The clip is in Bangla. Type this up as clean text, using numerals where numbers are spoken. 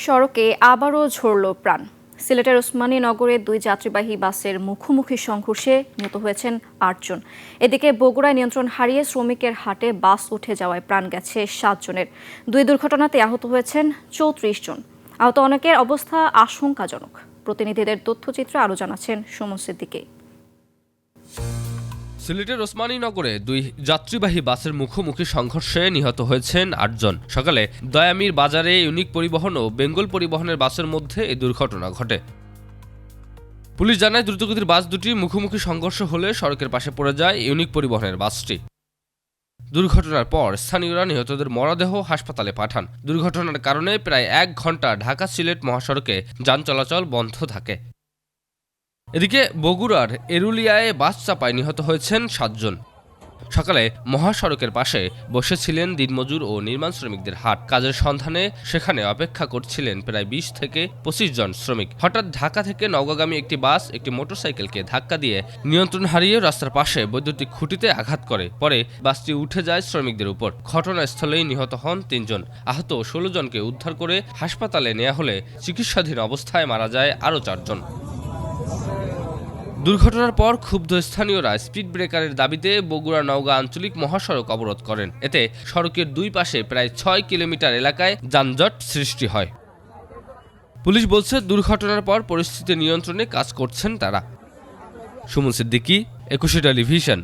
সড়কে আবারও ঝরল প্রাণ। সিলেটের ওসমানী নগরে দুই যাত্রীবাহী বাসের মুখোমুখি সংঘর্ষে নিহত হয়েছেন ৮ জন। এদিকে বগুড়ায় নিয়ন্ত্রণ হারিয়ে শ্রমিকের হাটে বাস উঠে যাওয়ায় প্রাণ গেছে ৭ জনের। দুই দুর্ঘটনাতে আহত হয়েছেন ৩৪ জন। আহত অনেকের অবস্থা আশঙ্কাজনক। প্রতিনিধিদের তথ্যচিত্র আরও জানাচ্ছেন সুমন সিদ্দিকী। সিলেটের ওসমানী নগরে দুই যাত্রীবাহী বাসের মুখোমুখি সংঘর্ষে নিহত হয়েছেন ৮ জন। সকালে দয়ামির বাজারে ইউনিক পরিবহন ও বেঙ্গল পরিবহনের বাসের মধ্যে এই দুর্ঘটনা ঘটে। পুলিশ জানায়, দ্রুতগতির বাস দুটি মুখোমুখি সংঘর্ষ হলে সড়কের পাশে পড়ে যায় ইউনিক পরিবহনের বাসটি। দুর্ঘটনার পর স্থানীয়রা নিহতদের মরদেহ হাসপাতালে পাঠান। দুর্ঘটনার কারণে প্রায় ১ ঘণ্টা ঢাকা সিলেট মহাসড়কে যান চলাচল বন্ধ থাকে। এদিকে বগুড়ার এরুলিয়ায় বাস চাপায় নিহত হয়েছেন ৭ জন। সকালে মহাসড়কের পাশে বসেছিলেন দিনমজুর ও নির্মাণ শ্রমিকদের হাট। কাজের সন্ধানে সেখানে অপেক্ষা করছিলেন প্রায় ২০ থেকে ২৫ জন শ্রমিক। হঠাৎ ঢাকা থেকে নওগাঁগামী একটি বাস একটি মোটরসাইকেলকে ধাক্কা দিয়ে নিয়ন্ত্রণ হারিয়ে রাস্তার পাশে বৈদ্যুতিক খুঁটিতে আঘাত করে। পরে বাসটি উঠে যায় শ্রমিকদের উপর। ঘটনাস্থলেই নিহত হন ৩ জন। আহত ১৬ জনকে উদ্ধার করে হাসপাতালে নেওয়া হলে চিকিৎসাধীন অবস্থায় মারা যায় আরও ৪ জন। দুর্ঘটনার পর ক্ষুব্ধ স্থানীয়রা স্পিড ব্রেকারের দাবিতে বগুড়া নওগাঁ আঞ্চলিক মহাসড়ক অবরোধ করেন। এতে সড়কের দুই পাশে প্রায় ৬ কিলোমিটার এলাকায় যানজট সৃষ্টি হয়। পুলিশ বলছে, দুর্ঘটনার পর পরিস্থিতি নিয়ন্ত্রণে কাজ করছেন তারা। সুমন সিদ্দিকী, ২১ টেলিভিশন।